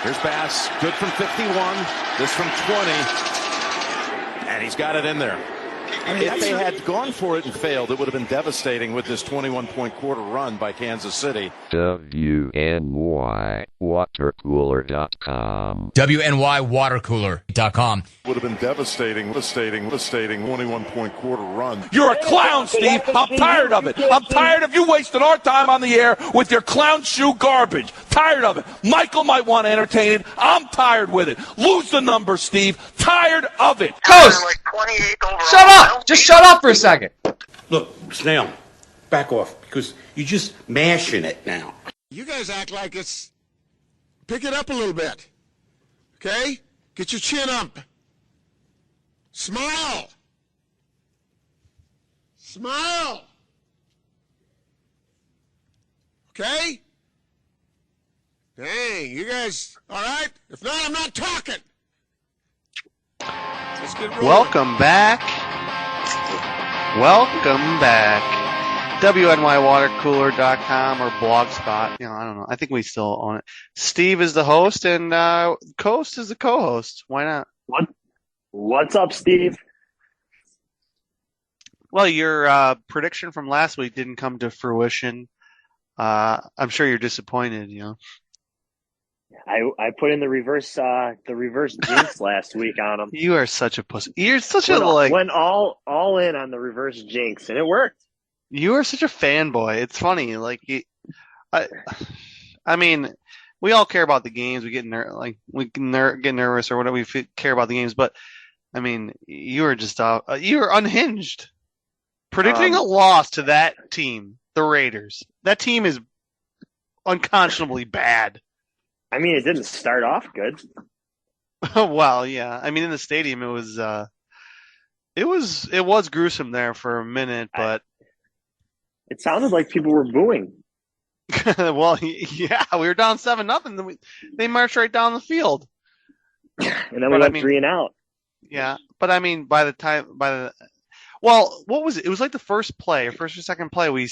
Here's Bass, good from 51, this from 20, and he's got it in there. I mean, if they had gone for it and failed, it would have been devastating with this 21-point quarter run by Kansas City. WNYwatercooler.com. WNYwatercooler.com. Would have been devastating 21-point quarter run. You're a clown, Steve. I'm tired of it. I'm tired of you wasting our time on the air with your clown shoe garbage. Tired of it. Michael might want to entertain it. I'm tired with it. Lose the number, Steve. Tired of it. Coast! Shut up! Just shut up for a second. Look, Snail, back off, because you're just mashing it now. You guys act like it's... Pick it up a little bit. Okay? Get your chin up. Smile. Smile. Okay? Dang, you guys, all right? If not, I'm not talking. Let's get rolling. Welcome back. Welcome back. WNYwatercooler.com or Blogspot. I don't know. I think we still own it. Steve is the host and Coast is the co-host. Why not? What's up, Steve? Well, your prediction from last week didn't come to fruition. I'm sure you're disappointed, I put in the reverse jinx last week on him. You are such a pussy. You're such went all in on the reverse jinx, and it worked. You are such a fanboy. It's funny. I mean, we all care about the games. We get get nervous or whatever. We care about the games, but I mean, you are just you are unhinged. Predicting a loss to that team, the Raiders. That team is unconscionably bad. I mean, it didn't start off good. Well, yeah. I mean, in the stadium, it was gruesome there for a minute, but. It sounded like people were booing. Well, yeah, we were down 7-0. They marched right down the field, and then we went 3 and out. Yeah, but I mean, what was it? It was like the first or second play, we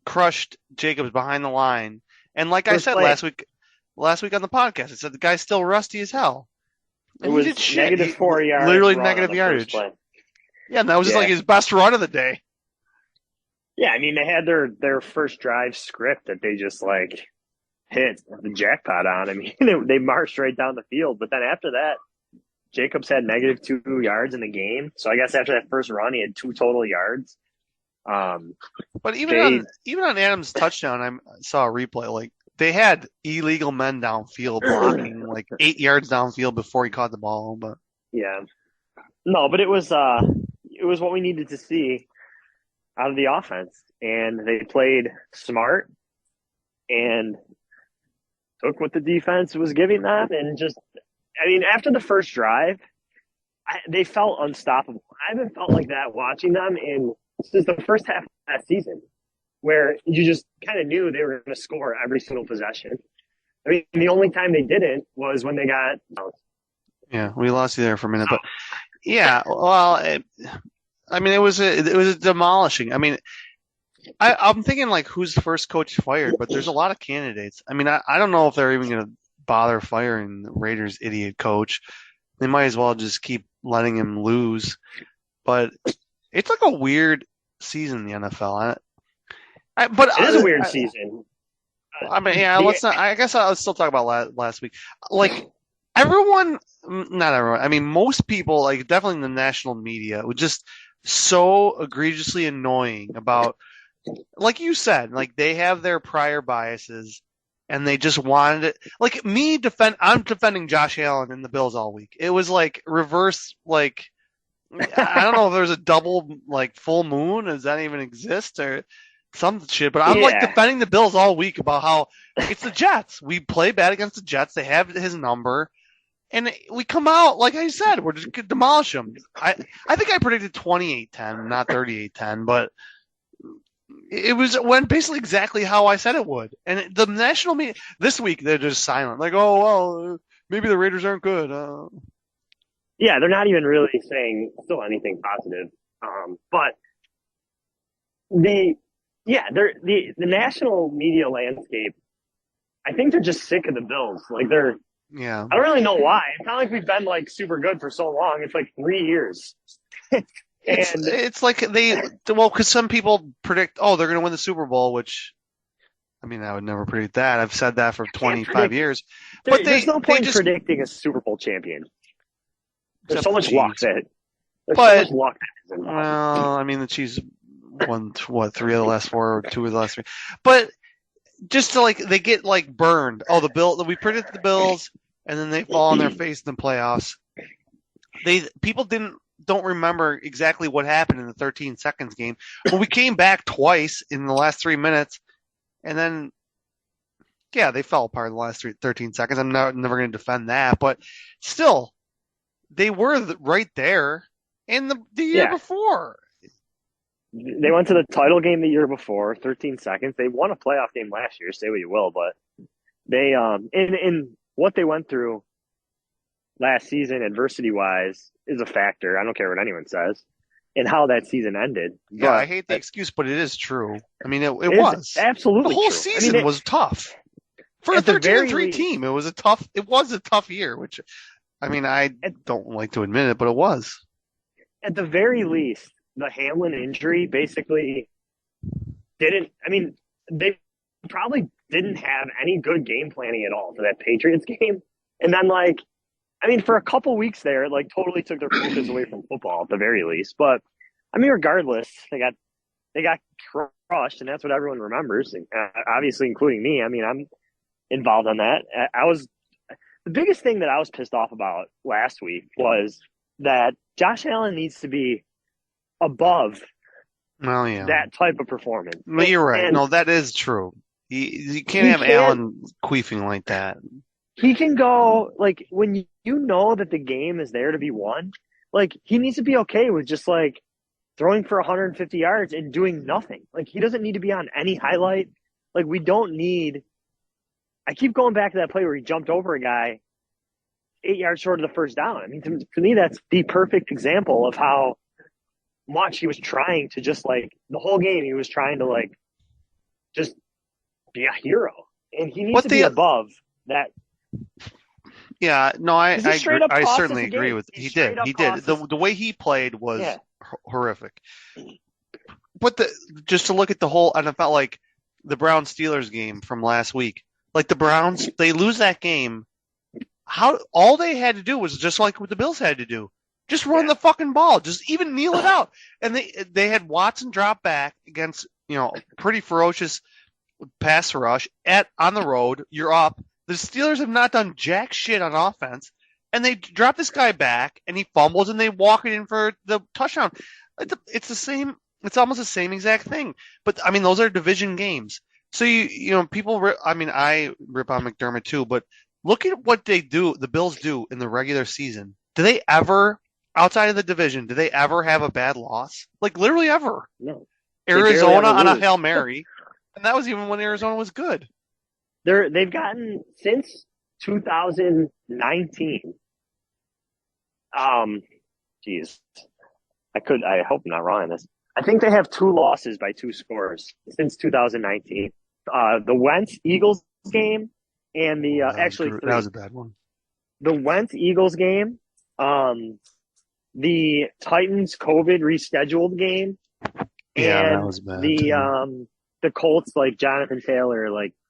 crushed Jacobs behind the line, and like I said last week on the podcast, it said the guy's still rusty as hell. And it was negative 4 yards, literally negative yardage. Yeah, and that was just like his best run of the day. Yeah, I mean, they had their first drive script that they just, hit the jackpot on. I mean, they marched right down the field. But then after that, Jacobs had negative 2 yards in the game. So I guess after that first run, he had 2 total yards. But even on Adams' touchdown, I saw a replay. They had illegal men downfield blocking, 8 yards downfield before he caught the ball. But yeah. No, but it was what we needed to see out of the offense, and they played smart and took what the defense was giving them, and after the first drive, they felt unstoppable. I haven't felt like that watching them since the first half of that season, where you just kind of knew they were going to score every single possession. I mean, the only time they didn't was when they got. Yeah, we lost you there for a minute, but yeah, well. It was a demolishing. I mean, I'm thinking who's the first coach fired, but there's a lot of candidates. I mean, I don't know if they're even going to bother firing the Raiders' idiot coach. They might as well just keep letting him lose. But it's a weird season in the NFL. But it is a weird season. I mean, yeah. Let's not. I guess I'll still talk about last week. Everyone, not everyone. I mean, most people, definitely in the national media, would just. So egregiously annoying about, like you said, they have their prior biases and they just wanted it. I'm defending Josh Allen in the Bills all week. It was reverse, I don't know if there's a double, full moon. Does that even exist or some shit? But I'm defending the Bills all week about how it's the Jets. We play bad against the Jets. They have his number. And we come out, like I said, we're just going to demolish them. I think I predicted 28-10, not 38-10, but it went basically exactly how I said it would. And the national media, this week, they're just silent. Oh, well, maybe the Raiders aren't good. Yeah, they're not even really saying still anything positive. But the national media landscape, I think they're just sick of the Bills. Yeah. I don't really know why. It's not like we've been like super good for so long. It's like 3 years. It's like because some people predict, they're going to win the Super Bowl, which, I mean, I would never predict that. I've said that for 25 years. But there's no point in predicting a Super Bowl champion. There's so much luck that. There's so much luck that is involved. Well, I mean, the Chiefs won 3 of the last 4 or 2 of the last 3. But just to they get burned. We predicted the Bills, and then they fall on their face in the playoffs. People don't remember exactly what happened in the 13 seconds game. Well, we came back twice in the last 3 minutes, and then, they fell apart in the last 13 seconds. I'm never going to defend that, but still, they were right there in the year before. They went to the title game the year before, 13 seconds. They won a playoff game last year, say what you will, but they in what they went through last season, adversity-wise, is a factor. I don't care what anyone says, and how that season ended. Yeah, I hate the excuse, but it is true. I mean, it was absolutely the whole true. season was tough for a 13-3 team. It was a tough year, which, I mean, I don't like to admit it, but it was. At the very least, the Hamlin injury basically didn't. I mean, they probably didn't have any good game planning at all for that Patriots game, and then for a couple weeks there, it totally took their focus away from football at the very least. But I mean, regardless, they got crushed, and that's what everyone remembers, obviously including me. I mean, I'm involved on that. The biggest thing that I was pissed off about last week was that Josh Allen needs to be above that type of performance. Well, you're right. No, that is true. You can't have Allen queefing like that. He can go, when you know that the game is there to be won, he needs to be okay with just, throwing for 150 yards and doing nothing. He doesn't need to be on any highlight. We don't need – I keep going back to that play where he jumped over a guy 8 yards short of the first down. I mean, to me, that's the perfect example of how much he was trying to just, the whole game he was trying to, just be a hero. And he needs to be above that. Yeah, no, I certainly agree with he did. The way he played was horrific. But just to look at the whole NFL, the Browns-Steelers game from last week, the Browns, they lose that game. All they had to do was just like what the Bills had to do. Just run the fucking ball. Just even kneel it out. And they had Watson drop back against, pretty ferocious pass rush on the road. You're up. The Steelers have not done jack shit on offense, and they drop this guy back, and he fumbles, and they walk it in for the touchdown. It's the same. It's almost the same exact thing. But I mean, those are division games. So people. I rip on McDermott too, but look at what they do. The Bills do in the regular season. Do they ever, outside of the division, do they ever have a bad loss? Literally ever. No. Arizona on a Hail Mary, and that was even when Arizona was good. They've gotten since 2019. Geez, I hope I'm not wrong on this. I think they have 2 losses by 2 scores since 2019. The Wentz Eagles game and the actually 3. That was a bad one. The Wentz Eagles game, the Titans COVID rescheduled game, and that was bad. The Colts Jonathan Taylor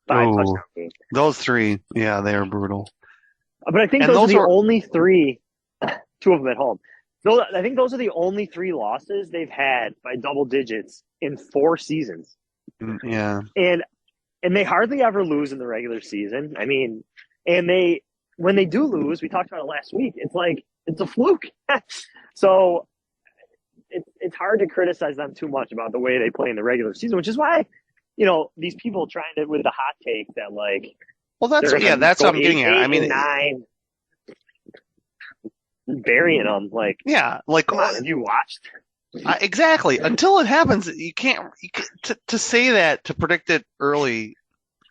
5 touchdown game. Those 3, they were brutal. But I think those are the only 3. 2 of them at home. So I think those are the only 3 losses they've had by double digits in 4 seasons. Yeah. And they hardly ever lose in the regular season. I mean, and when they do lose, we talked about it last week. It's a fluke. So it's hard to criticize them too much about the way they play in the regular season, which is why these people trying to with the hot take that well, that's what I'm getting at. I mean, 9, burying them come on, have you watched? Exactly. Until it happens, you can't to say that, to predict it early.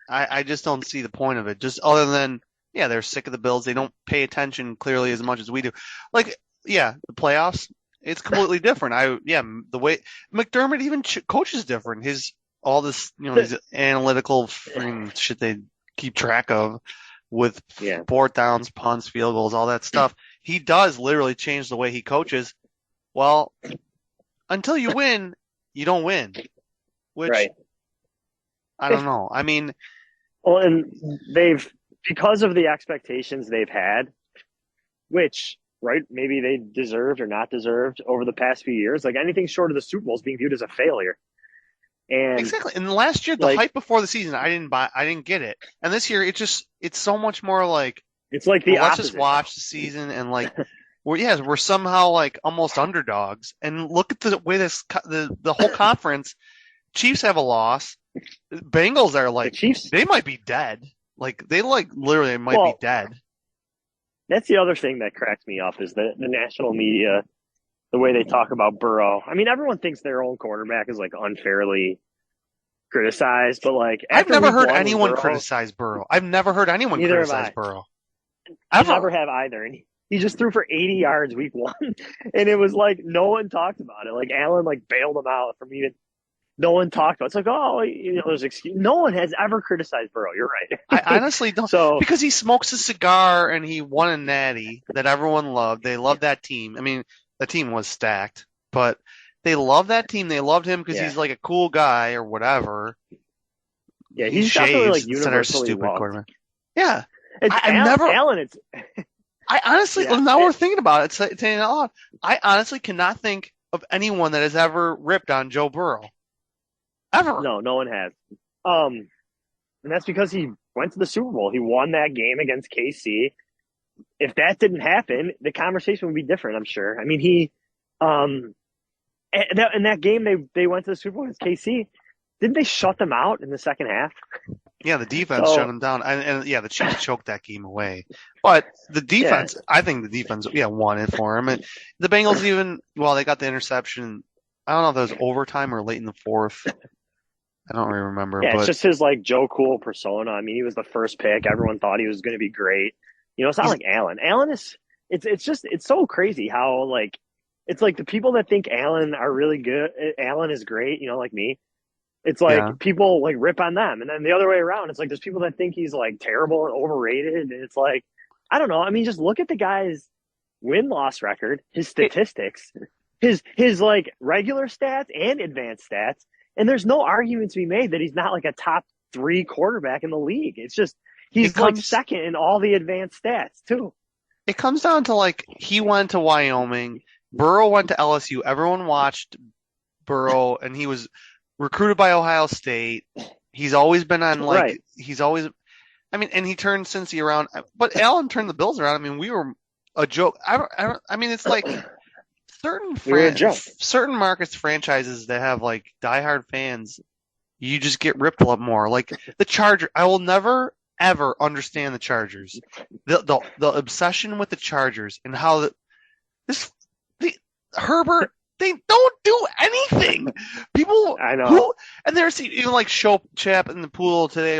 I just don't see the point of it. Just other than they're sick of the Bills. They don't pay attention clearly as much as we do. The playoffs, it's completely different. The way McDermott even coaches different. His all this these analytical shit they keep track of. with fourth downs, punts, field goals, all that stuff. He does literally change the way he coaches. Well, until you win, you don't win. Which, I don't know. I mean, well, and because of the expectations they've had, which, maybe they deserved or not deserved over the past few years, like anything short of the Super Bowl is being viewed as a failure. And exactly. And last year, the hype before the season, I didn't get it. And this year, it's so much more like, it's like the opposite. Let's just watch the season and like, we're somehow like almost underdogs. And look at the way the whole conference, Chiefs have a loss. Bengals are like, Chiefs, they might be dead. Like they literally might be dead. That's the other thing that cracks me up is the national media, the way they talk about Burrow. I mean, everyone thinks their own quarterback is like unfairly criticized, but like I've never heard anyone criticize Burrow. I've never heard anyone criticize Burrow. I never have either. And he just threw for 80 yards week 1, and it was like no one talked about it. Like Allen bailed him out from even. No one talked about it. It's like, there's excuse. No one has ever criticized Burrow. You're right. I honestly don't. Because he smokes a cigar and he won a natty that everyone loved. They loved that team. I mean, the team was stacked, but they loved that team. They loved him because he's like a cool guy or whatever. Yeah, he's definitely like universally stupid loved. Quarterback. Yeah, Allen. I honestly, now we're thinking about it. It's saying out loud. I honestly cannot think of anyone that has ever ripped on Joe Burrow. Ever. No one has. And that's because he went to the Super Bowl. He won that game against KC. If that didn't happen, the conversation would be different, I'm sure. I mean, in that game they went to the Super Bowl against KC. Didn't they shut them out in the second half? Yeah, the defense shut them down. And the Chiefs choked that game away. But the defense, I think the defense, won it for him. And the Bengals they got the interception. I don't know if it was overtime or late in the fourth. I don't really remember. Yeah, it's just his Joe Cool persona. I mean, he was the first pick. Everyone thought he was going to be great. It's not like Allen. Allen is. It's so crazy how it's like the people that think Allen are really good. Allen is great. Like me. It's like people rip on them, and then the other way around. It's like there's people that think he's terrible and overrated, and it's like I don't know. I mean, just look at the guy's win-loss record, his statistics, his regular stats and advanced stats. And there's no argument to be made that he's not a top 3 quarterback in the league. It's just he's second in all the advanced stats too. It comes down to he went to Wyoming, Burrow went to LSU. Everyone watched Burrow, and he was recruited by Ohio State. He's always been on he's always. I mean, and he turned Cincy around, but Allen turned the Bills around. I mean, we were a joke. I mean, it's like. Certain markets franchises that have diehard fans, you just get ripped a lot more. Like the Chargers, I will never ever understand the Chargers. The obsession with the Chargers and how Herbert, they don't do anything. People, I know, and there's even Show Chap in the pool today,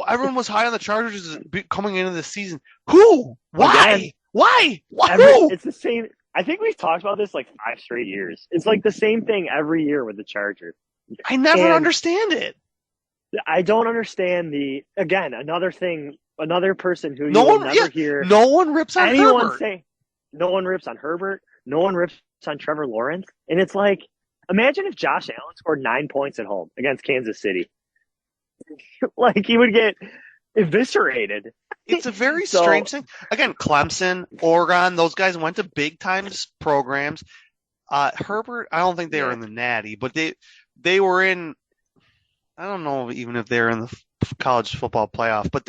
everyone was high on the Chargers coming into the season. Who? Why? Again, Why? Who? It's the same. I think we've talked about this 5 straight years. It's the same thing every year with the Chargers. I never understand it. I don't understand another person who you will never hear. No one rips on anyone Herbert. Say. No one rips on Herbert. No one rips on Trevor Lawrence. And it's imagine if Josh Allen scored 9 points at home against Kansas City. He would get eviscerated. It's a very strange thing. Again, Clemson, Oregon, those guys went to big time programs. Herbert, I don't think they were in the Natty, but they were in. I don't know even if they're in the college football playoff, but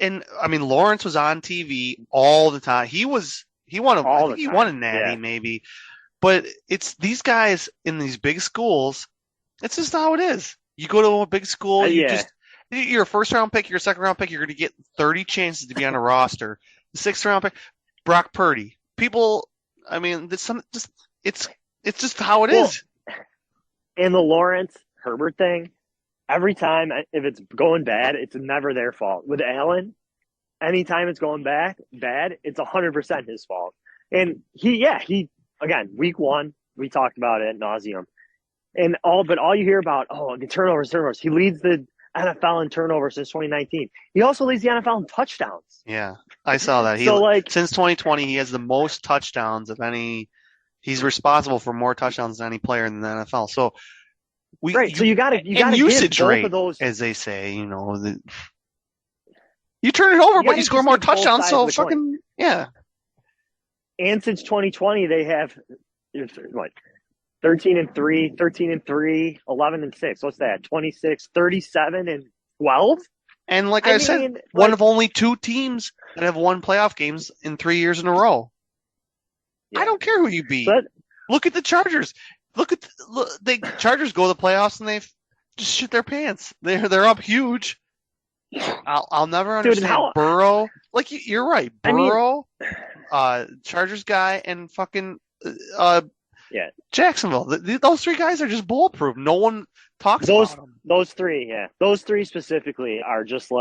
Lawrence was on TV all the time. He won a Natty maybe, but it's these guys in these big schools. It's just how it is. You go to a big school, you're a first-round pick, you're a second-round pick, you're going to get 30 chances to be on a roster. The sixth-round pick, Brock Purdy. People, I mean, it's just how it is. And the Lawrence Herbert thing, every time if it's going bad, it's never their fault. With Allen, anytime it's going bad, it's 100% his fault. And he again, week 1, we talked about it ad nauseum. But all you hear about, the turnovers. He leads the NFL in turnovers since 2019. He also leads the NFL in touchdowns. Yeah, I saw that. Since 2020, he has the most touchdowns of any. He's responsible for more touchdowns than any player in the NFL. So so you got to usage give both rate, of those, as they say. You turn it over, but you score more touchdowns. So fucking yeah. And since 2020, they have what 13-3, 13-3, 11-6. What's that? 26, 37, and 12. And like I said, one of only 2 teams that have won playoff games in 3 years in a row. Yeah. I don't care who you beat. Look at the Chargers. The Chargers go to the playoffs and they just shit their pants. They're up huge. I'll never understand Burrow. Like you're right, Burrow, Chargers guy, and fucking Jacksonville. Those 3 guys are just bulletproof. No one talks about them. Those 3, yeah, those 3 specifically are just so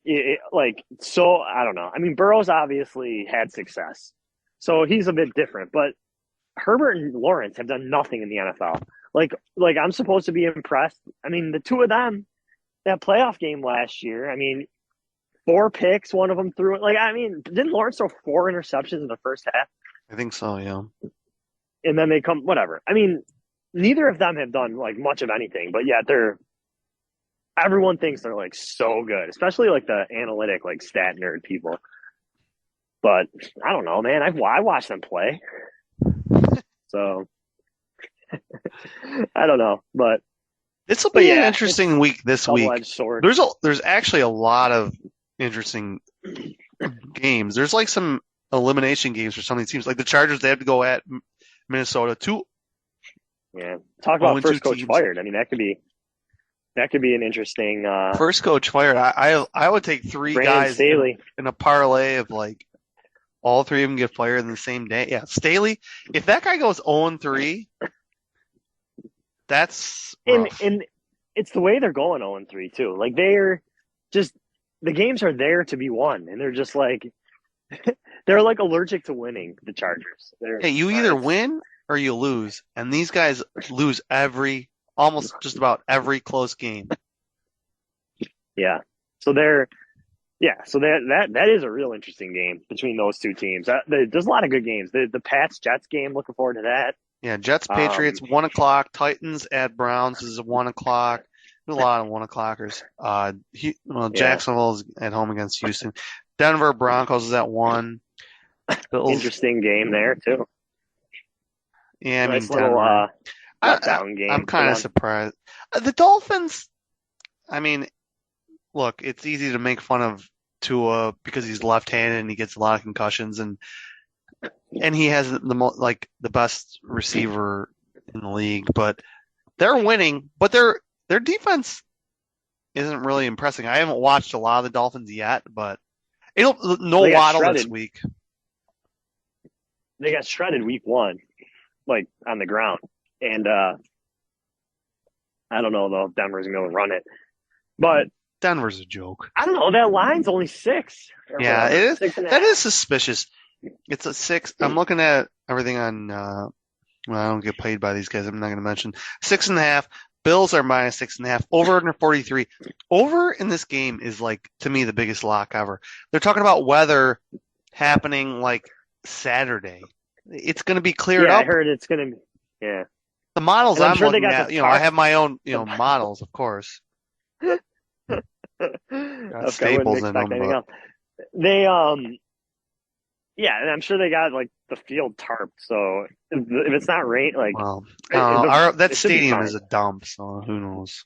I don't know. I mean, Burrow's obviously had success, so he's a bit different. But Herbert and Lawrence have done nothing in the NFL. Like I'm supposed to be impressed. I mean, the 2 of them, that playoff game last year. I mean, 4 picks, one of them threw it. Didn't Lawrence throw 4 interceptions in the first half? I think so, yeah. And then they come, whatever. I mean, neither of them have done much of anything, but yet everyone thinks they're so good, especially the analytic, stat nerd people. But I don't know, man. I watch them play. So I don't know, but this will be an interesting week this week. There's actually a lot of interesting games. There's some elimination games for some of these teams. Like the Chargers, they have to go at Minnesota. Yeah, talk about first coach teams fired. I mean, that could be an interesting first coach fired. I would take 3 Brandon guys Staley in a parlay of all 3 of them get fired in the same day. Yeah, Staley. If that guy goes 0-3, that's rough. And it's the way they're going 0-3 too. They're just, the games are there to be won, and they're just they're allergic to winning. The Chargers. You either win or you lose, and these guys lose almost just about every close game. Yeah. So that is a real interesting game between those 2 teams. There's a lot of good games. The Pats Jets game, looking forward to that. Yeah, Jets Patriots 1:00. Titans at Browns is 1:00. There's a lot of 1:00ers. Jacksonville's at home against Houston. Denver Broncos is at 1. Interesting game there too. Yeah, nice little game. I'm kind of surprised. The Dolphins. I mean, look, it's easy to make fun of Tua because he's left-handed and he gets a lot of concussions, and he has the best receiver in the league. But they're winning. But their defense isn't really impressing. I haven't watched a lot of the Dolphins yet, but no Waddle this week. They got shredded week 1, on the ground, and I don't know though if Denver's going to run it, but Denver's a joke. I don't know. That line's only 6. Yeah, it is. That is suspicious. It's a 6. I'm looking at everything on. I don't get paid by these guys. I'm not going to mention 6.5. Bills are minus 6.5. Over under 43. Over in this game is to me the biggest lock ever. They're talking about weather happening Saturday. It's going to be cleared up. I heard it's going to be. Yeah. The models I'm looking at, I have my own, models, of course. Got staples in them. But... They, yeah, and I'm sure they got the field tarp. So if it's not rain, that stadium is a dump. So who knows?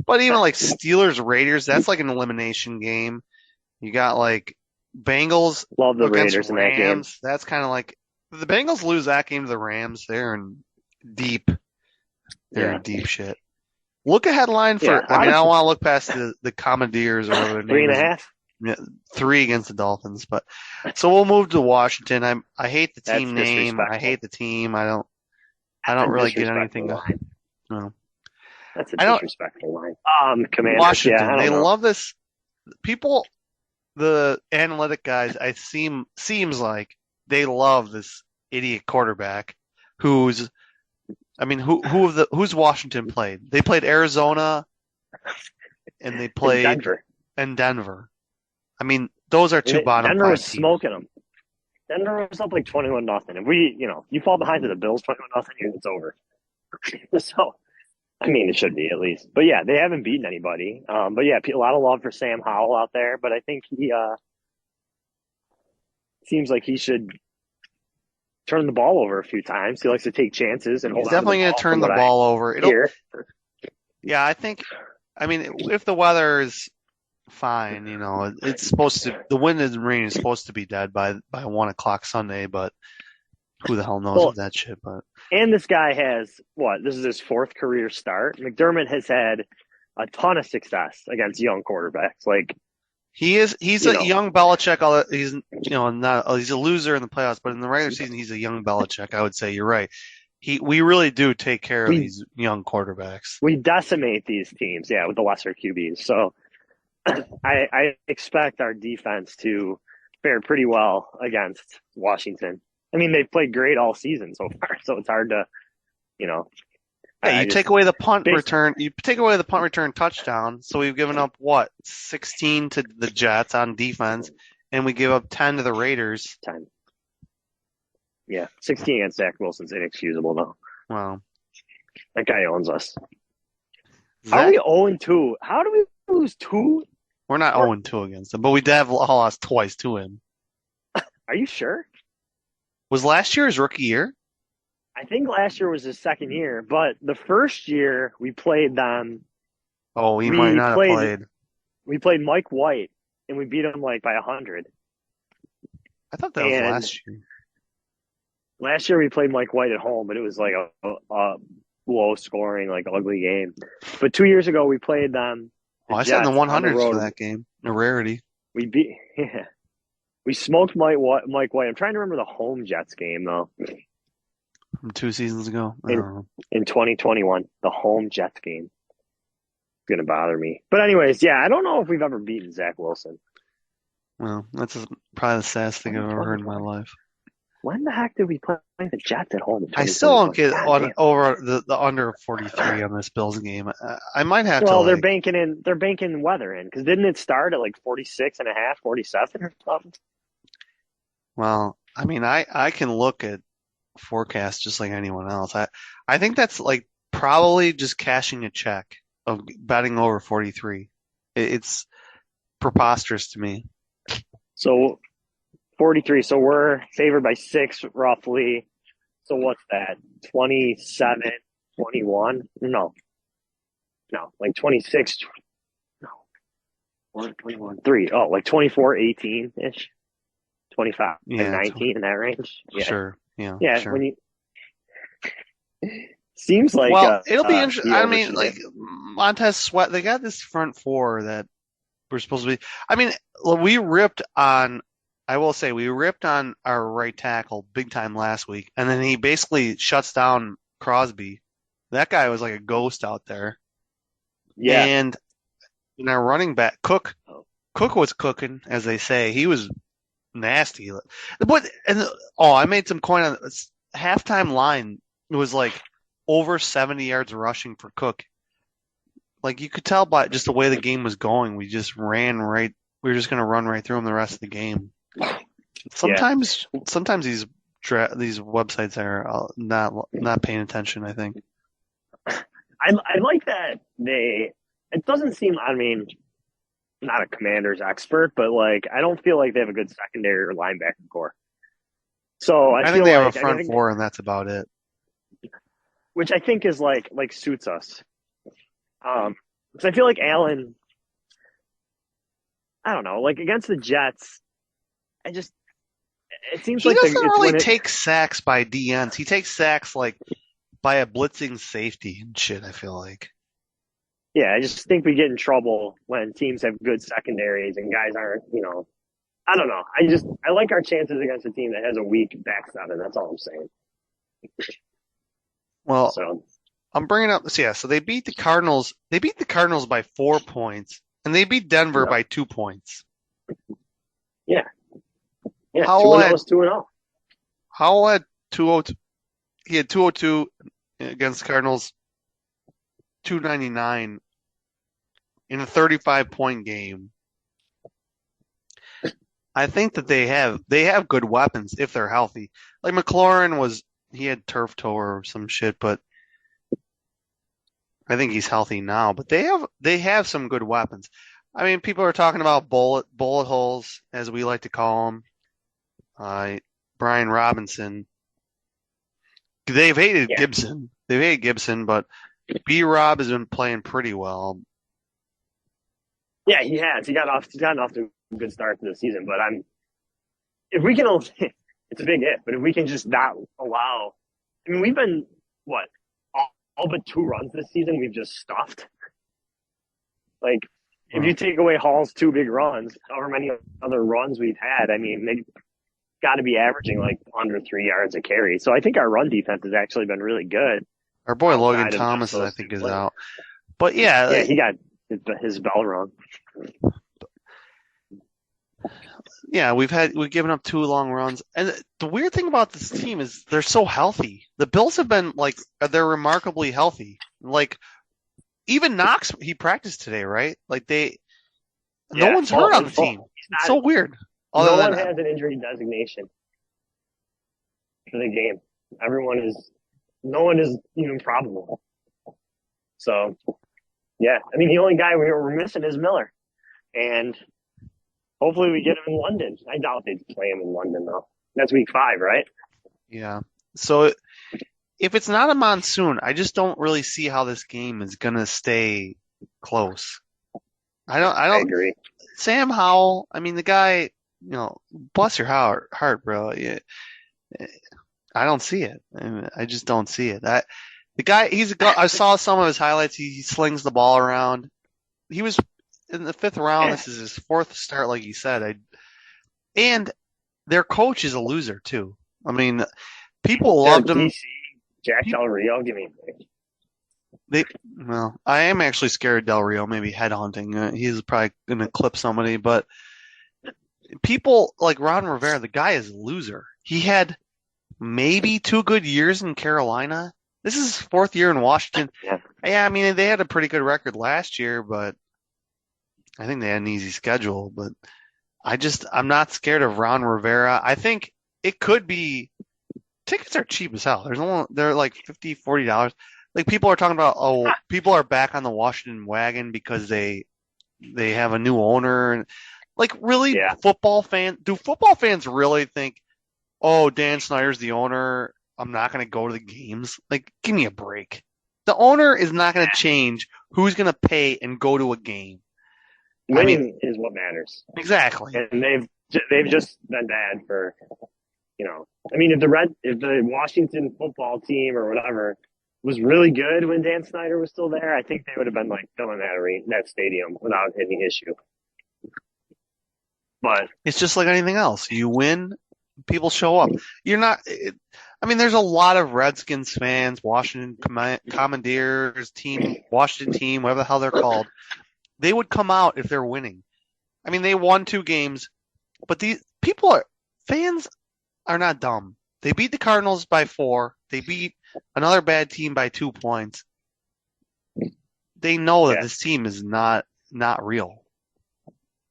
But even Steelers Raiders, that's an elimination game. You got Bengals. Love the against Raiders Rams. In that game. That's kind of the Bengals lose that game to the Rams. They're in deep. They're in deep shit. Look ahead line for. I don't want to look past the Commanders or whatever. 3.5. Yeah, 3 against the Dolphins, but so we'll move to Washington. I hate the team name. I hate the team. I don't really get anything. No. That's a disrespectful line. Commanders. Washington. They love this. People, the analytic guys, seems like they love this idiot quarterback who's Who's Washington played? They played Arizona and they played Denver. I mean, those are two bottom Denver 5 was teams. smoking them. Denver was up like 21-0. And you fall behind to the Bills 21-0, it's over. So, I mean, it should be at least. But yeah, they haven't beaten anybody. But yeah, a lot of love for Sam Howell out there. But I think he seems like he should turn the ball over a few times. He likes to take chances and he's definitely going to turn the ball over. Yeah, I think. I mean, if the weather is fine, it's supposed to. The wind and rain is supposed to be dead by 1:00 Sunday, but who the hell knows with that shit? But and this guy has this is his 4th career start. McDermott has had a ton of success against young quarterbacks. Like he's a young Belichick. He's he's a loser in the playoffs, but in the regular season, he's a young Belichick. I would say you're right. We really do take care of these young quarterbacks. We decimate these teams, with the lesser QBs. So I expect our defense to fare pretty well against Washington. I mean, they've played great all season so far, so it's hard to, Yeah, take away the punt return. You take away the punt return touchdown. So we've given up 16 to the Jets on defense, and we give up 10 to the Raiders. 10. Yeah, 16 against Zach Wilson's inexcusable though. Wow, that guy owns us. How are we 0-2? How do we lose 2? We're not 0-2 against him, but we did have lost twice to him. Are you sure? Was last year his rookie year? I think last year was his 2nd year, but the first year we played them. Oh, he might not have played. We played Mike White, and we beat him by 100. I thought that was last year. Last year we played Mike White at home, but it was like a low-scoring, ugly game. But 2 years ago we played them. I said in the 100s for that game. A rarity. We smoked Mike White. I'm trying to remember the home Jets game though. From 2 seasons ago? In 2021, the home Jets game. It's going to bother me. But anyways, I don't know if we've ever beaten Zach Wilson. Well, that's probably the saddest thing I've ever heard in my life. When the heck did we play the Jets at home? I still don't get over the under 43 on this Bills game. I might have to. Well, they're banking weather in because didn't it start at 46 and a half, 47 or something? Well, I mean, I can look at forecast just like anyone else. I think that's probably just cashing a check of betting over 43. It's preposterous to me. So 43. So we're favored by 6 roughly. So what's that? 27, 21? No, 26. No, 21, 3. Oh, 24, 18 ish. 25 and 19 in that range. Yeah. Sure. Yeah. Sure. When you seems like it'll be interesting. I mean, Montez Sweat, they got this front four that we're supposed to be. I mean, we ripped on our right tackle big time last week, and then he basically shuts down Crosby. That guy was like a ghost out there. Yeah. And our running back Cook was cooking, as they say. He was nasty. But I made some coin on this halftime line. It was over 70 yards rushing for Cook. You could tell by just the way the game was going. We just ran right. We were just going to run right through him the rest of the game. Sometimes these websites are not paying attention, I think. I like that it doesn't seem, I mean, not a Commander's expert, but I don't feel like they have a good secondary or linebacker core. So I think they have a front four, and that's about it. Which I think is suits us. Because I feel like Allen, I don't know, against the Jets, it seems he doesn't really take sacks by DNs. He takes sacks by a blitzing safety and shit. I feel like. Yeah, I just think we get in trouble when teams have good secondaries and guys aren't. I don't know. I like our chances against a team that has a weak back seven. That's all I'm saying. Well, I'm bringing up this. Yeah, so they beat the Cardinals. They beat the Cardinals by 4 points, and they beat Denver by 2 points. Yeah. Yeah, Howell had 2-0. Howell had 202. He had 202 against the Cardinals, 299 in a 35-point game. I think that they have good weapons if they're healthy. Like McLaurin he had turf toe or some shit, but I think he's healthy now. But they have some good weapons. I mean, people are talking about bullet holes, as we like to call them. Brian Robinson. They've hated Gibson. They've hated Gibson, but B-Rob has been playing pretty well. Yeah, he has. He's gotten off to a good start to the season. But if we can, it's a big if. But if we can just not allow, I mean, we've been all but 2 runs this season. We've just stuffed. Like, if you take away Hall's 2 big runs, however many other runs we've had, I mean, they've got to be averaging like under 3 yards a carry. So I think our run defense has actually been really good. Our boy Logan Thomas, I think, is out. But yeah, he got his bell rung. Yeah, we've given up 2 long runs, and the weird thing about this team is they're so healthy. The Bills have been they're remarkably healthy. Like even Knox, he practiced today, right? Like no one's hurt on the team. It's so weird. No one has an injury designation for the game. No one is even probable. So, yeah, I mean, the only guy we're missing is Miller, and hopefully we get him in London. I doubt they'd play him in London though. That's week 5, right? Yeah. So if it's not a monsoon, I just don't really see how this game is gonna stay close. I don't agree. Sam Howell, I mean, the guy, bless your heart, bro. Yeah, I don't see it. I just don't see it. The guy, I saw some of his highlights. He slings the ball around. He was in the 5th round. This is his 4th start, like you said. And their coach is a loser too. I mean, people loved him. Jack Del Rio, give me a break. I am actually scared of Del Rio, maybe headhunting. He's probably going to clip somebody, but people like Ron Rivera, the guy is a loser. He had maybe 2 good years in Carolina. This is his 4th year in Washington. Yeah, I mean, they had a pretty good record last year, but I think they had an easy schedule. But I'm not scared of Ron Rivera. I think it could be. Tickets are cheap as hell. They're like $50, $40. Like people are talking about, people are back on the Washington wagon because they have a new owner. Like really, do football fans really think, Dan Snyder's the owner, I'm not going to go to the games? Like, give me a break. The owner is not going to change who's going to pay and go to a game. Winning is what matters. Exactly. And they've just been bad for, I mean, if the Washington football team or whatever was really good when Dan Snyder was still there, I think they would have been like filling that stadium without any issue. But it's just like anything else. You win, people show up. There's a lot of Redskins fans, Washington Commandeers team, Washington team, whatever the hell they're called. They would come out if they're winning. I mean, they won 2 games, but these fans are not dumb. They beat the Cardinals by 4. They beat another bad team by 2 points. They know that this team is not real.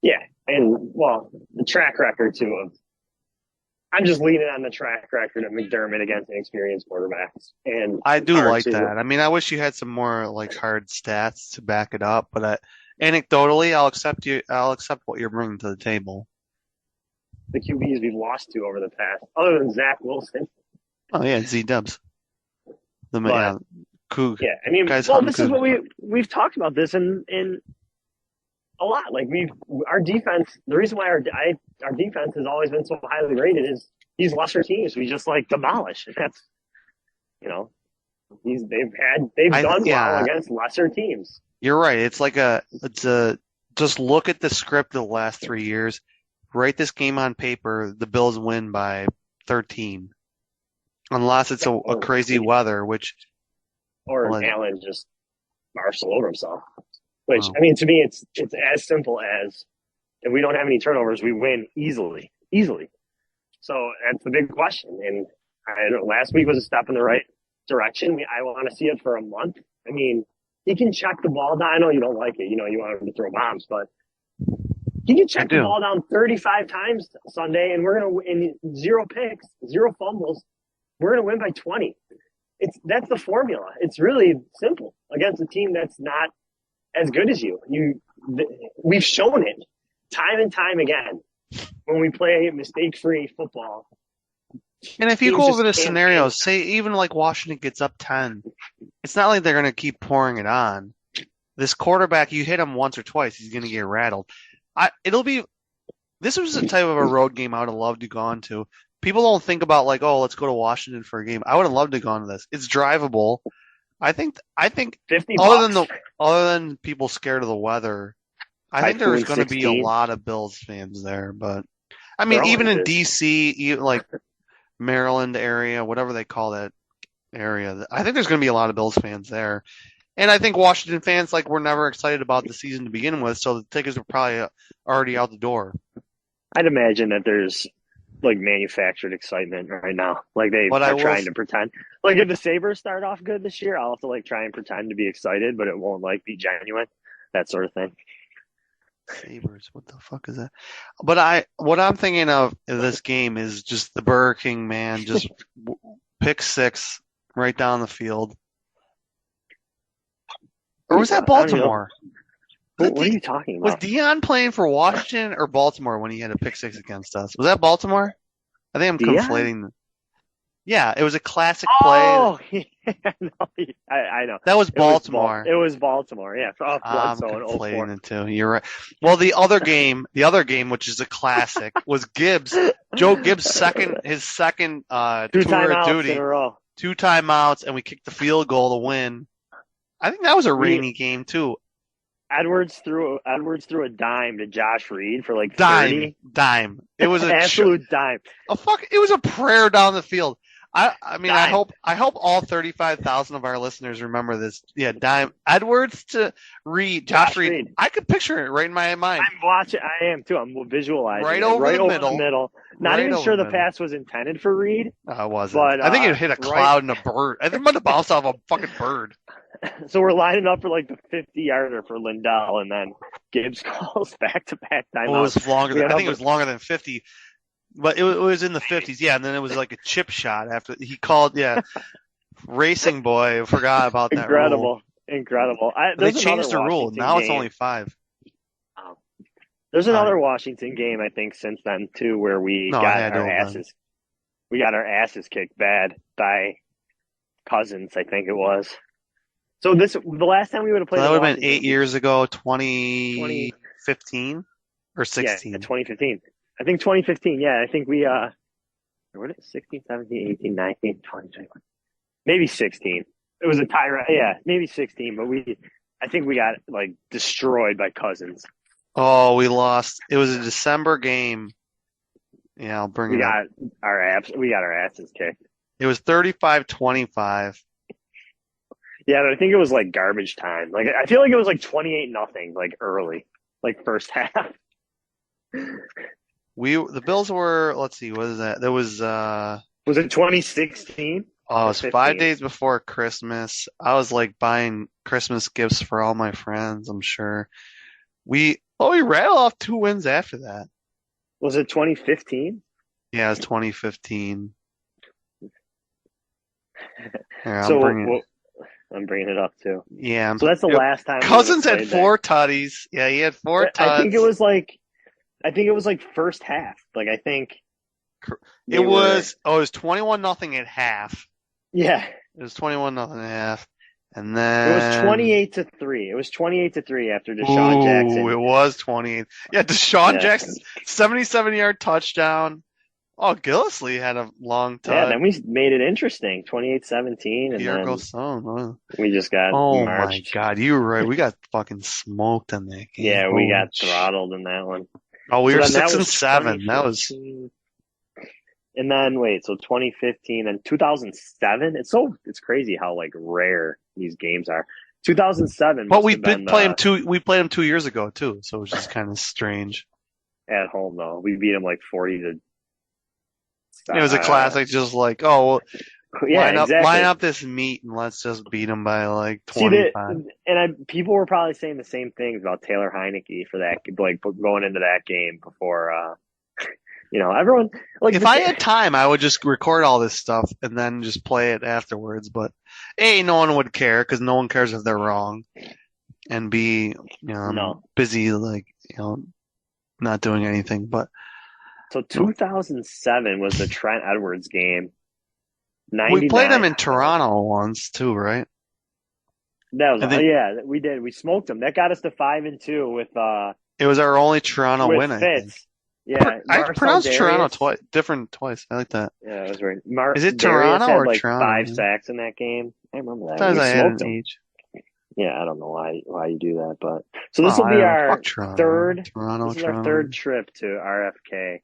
Yeah, and the track record too. I'm just leaning on the track record of McDermott against inexperienced quarterbacks, and I do like that. I mean, I wish you had some more hard stats to back it up, but anecdotally, I'll accept what you're bringing to the table. The QBs we've lost to over the past, other than Zach Wilson. Oh yeah, Z-Dubs. Coug. Yeah, I mean, this is what we've talked about this in a lot. Like our defense. The reason why our defense has always been so highly rated is these lesser teams we just demolish. And that's they've done well against lesser teams. You're right. It's just look at the script of the last 3 years. Write this game on paper. The Bills win by 13, unless it's a crazy weather, Allen just marched all over himself. Which I mean, to me, it's as simple as if we don't have any turnovers, we win easily. So that's the big question. And last week was a step in the right direction. I want to see it for a month. I mean, He can check the ball down. I know you don't like it. You know, you want him to throw bombs, but he can check the ball down 35 times Sunday, and we're going to in 0 picks, 0 fumbles. We're going to win by 20. That's the formula. It's really simple against a team that's not as good as you. We've shown it time and time again when we play mistake-free football. And if you go over the scenarios, say even like Washington gets up 10, it's not like they're going to keep pouring it on. This quarterback, you hit him once or twice, he's going to get rattled. This was the type of a road game I would have loved to gone to. People don't think about like, oh, let's go to Washington for a game. I would have loved to gone to this. It's drivable. I think $50 other than people scared of the weather, I think there's going to be a lot of Bills fans there. But I mean, even in DC, like Maryland area, whatever they call that area, I think there's going to be a lot of Bills fans there. And I think Washington fans were never excited about the season to begin with, so the tickets are probably already out the door. I'd imagine that there's manufactured excitement right now. They are trying to pretend. If the Sabres start off good this year, I'll have to try and pretend to be excited, but it won't be genuine. That sort of thing. Sabres, what the fuck is that? But what I'm thinking of in this game is just the Burger King man, just pick 6 right down the field. Or was that Baltimore? What are you talking about? Was Dion playing for Washington or Baltimore when he had a pick 6 against us? Was that Baltimore? I think I'm conflating. Yeah, it was a classic play. Oh, yeah, no, I know. That was Baltimore. It was Baltimore, yeah. I'm conflating the two. You're right. Well, the other game, which is a classic, was Gibbs. Joe Gibbs' second tour of duty. In a row. 2 timeouts, and we kicked the field goal to win. I think that was a rainy game too. Edwards threw a dime to Josh Reed for 30. Dime. It was an absolute dime. It was a prayer down the field. I mean, dime. I hope all 35,000 of our listeners remember this. Yeah, dime. Edwards to Reed, Josh Reed. I could picture it right in my mind. I'm watching. I am too. I'm visualizing right over the middle. Not even sure the pass was intended for Reed. No, it wasn't. But, I think it hit a cloud and a bird. I think it might have bounced off a fucking bird. So we're lining up for the 50-yarder for Lindell, and then Gibbs calls back-to-back timeouts. Well, it was longer. I think it was longer than 50, but it was in the 50s. Yeah, and then it was a chip shot after he called. Yeah, Racing Boy. I forgot about that. Incredible. They changed the rule. Now it's only 5. There's another Washington game I think since then too, where we got our asses kicked bad by Cousins. I think it was. So the last time we would have played. That would have been 8 years ago, 2015 or 16. Yeah, 2015. I think 2015. Yeah, I think we what is it? 16, 17, 18, 19, 20, 21. Maybe 16. It was a tie. Yeah, maybe 16. But I think we got destroyed by Cousins. Oh, we lost. It was a December game. Yeah, I'll bring it up. We got our asses kicked. It was 35-25. Yeah, but I think it was garbage time. I feel like it was 28-0, early, first half. The Bills were, let's see, what is that? There was it 2016? Oh, it was 5 days before Christmas. I was buying Christmas gifts for all my friends, I'm sure. We rattled off 2 wins after that. Was it 2015? Yeah, it was 2015. Here, I'm bringing it up too. Yeah. So that's the last time. Cousins had 4 tutties. Yeah, he had 4 tutties. I think it was first half. I think it was 21-0 at half. Yeah. It was 21-0 at half. And then it was 28-3. It was 28-3 after Deshaun Jackson. It was 28. Yeah, Deshaun Jackson's 77-yard touchdown. Oh, Gillisley had a long time. Yeah, then we made it interesting. 28-17. And Here goes Son. We just got my marched. God, you were right. We got fucking smoked in that game. Yeah, we got throttled in that one. Oh, we were 6-7. That was. And then so 2015 and 2007. It's crazy how rare these games are. 2007. But we did play them 2. We played them 2 years ago too, so it was just kind of strange. At home though, we beat them 40 to. It was a classic, just Yeah, exactly. Line up this meat and let's just beat them by like 25. People were probably saying the same things about Taylor Heineke for that, like going into that game before. Everyone. Like, if I had time, I would just record all this stuff and then just play it afterwards. But A, no one would care because no one cares if they're wrong, and B, I'm busy not doing anything. But so 2007 was the Trent Edwards game. We played them in Toronto once too, right? That was we did. We smoked them. That got us to 5-2 with. It was our only Toronto win. I think. Yeah, I pronounced Toronto twice. I like that. Yeah, that was right. Is it Toronto had or like Toronto? 5 sacks in that game. I remember that. Sometimes I had an age. Yeah, I don't know why you do that, but so this will be our third. Toronto, this is our third trip to RFK.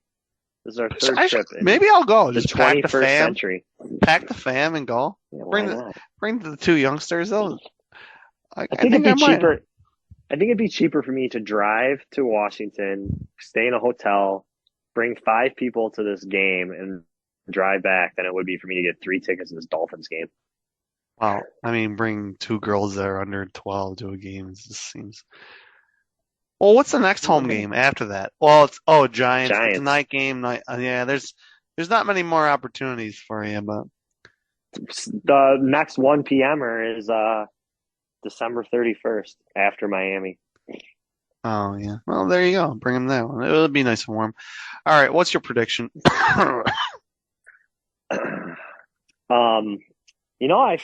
This is our third trip. Maybe I'll go. The Just pack 21st the fam, century. pack the fam, and go. Yeah, bring the 2 youngsters though. I think it'd be cheaper. I think it'd be cheaper for me to drive to Washington, stay in a hotel, bring 5 people to this game, and drive back than it would be for me to get 3 tickets to this Dolphins game. Wow. I mean, bring 2 girls that are under 12 to a game. It just seems. Well, what's the next home game after that? Well, it's Giants. It's a night game. There's not many more opportunities for you, but the next 1 p.m.er is December 31st after Miami. Oh yeah. Well, there you go. Bring them that one. It'll be nice and warm. All right. What's your prediction? For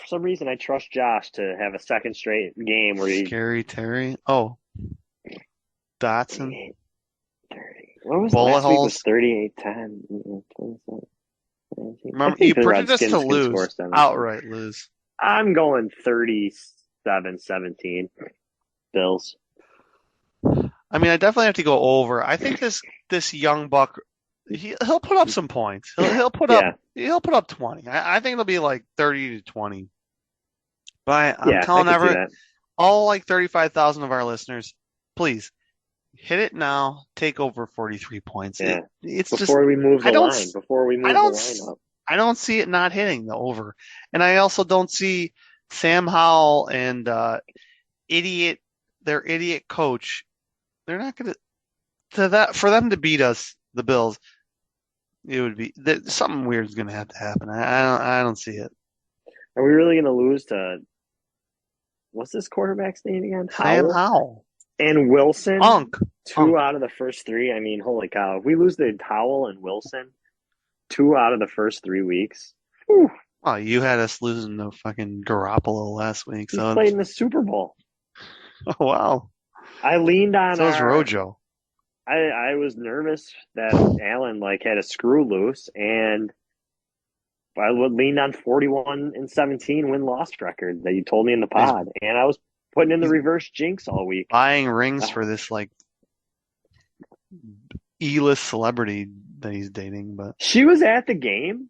some reason I trust Josh to have a second straight game where he. Scary Terry. Oh. Dotson. 30. What was bullet last holes? Week was 38-10. Remember, you predicted us to lose. Outright lose. I'm going 37-17. Bills. I mean, I definitely have to go over. I think this young buck, he'll put up some points. He'll put up 20. I think it'll be like 30-20. But I'm telling all like 35,000 of our listeners, please hit it now. Take over 43 points. Yeah. It's before we move the line. Before we move the line up. I don't see it not hitting the over, and I also don't see Sam Howell and their idiot coach. They're not going to for them to beat us, the Bills. It would be something weird is going to have to happen. I don't see it. Are we really going to lose to what's this quarterback's name again? Sam Howell and Wilson. Two Unk. out of the first 3. I mean, holy cow! If we lose to Howell and Wilson, 2 out of the first 3 weeks. Whew. Oh, you had us losing to fucking Garoppolo last week. He played in the Super Bowl. Oh wow! I leaned on. So was Rojo. I was nervous that Allen had a screw loose, and I leaned on 41-17 win-loss record that you told me in the pod, and I was putting in the reverse jinx all week. Buying rings for this E-list celebrity that he's dating, but she was at the game.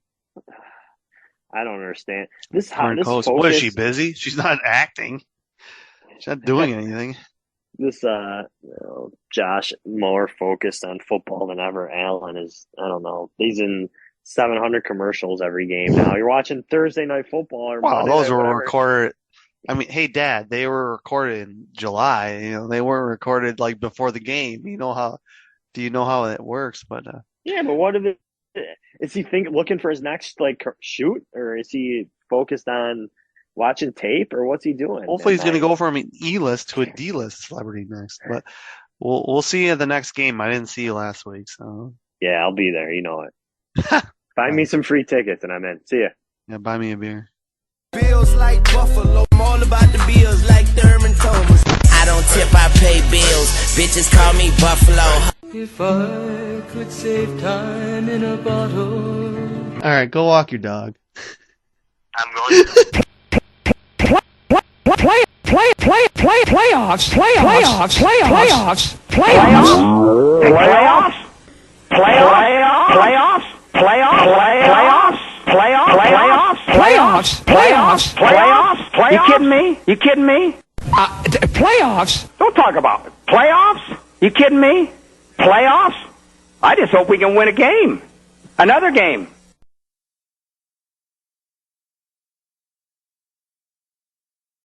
I don't understand this. What is she busy? She's not acting. She's not doing anything. This Josh more focused on football than ever. Allen is, I don't know. He's in 700 commercials every game now. You're watching Thursday Night Football or Monday those were recorded. I mean, hey, Dad, they were recorded in July. They weren't recorded before the game. Do you know how it works? But yeah, but what if it? Is he looking for his next shoot, or is he focused on watching tape, or what's he doing? Hopefully, he's going to go from an E-list to a D-list celebrity next. But we'll see you at the next game. I didn't see you last week, so yeah, I'll be there. You know it. Find me some free tickets, and I'm in. See ya. Yeah, buy me a beer. Bills like Buffalo, I'm all about the bills like Thurman Thomas. I don't tip, I pay bills. Bitches call me Buffalo. If I could save time in a bottle. All right, go walk your dog. I'm going to. You kidding me? Playoffs? Don't talk about it. Playoffs? You kidding me? Playoffs? I just hope we can win a game. Another game.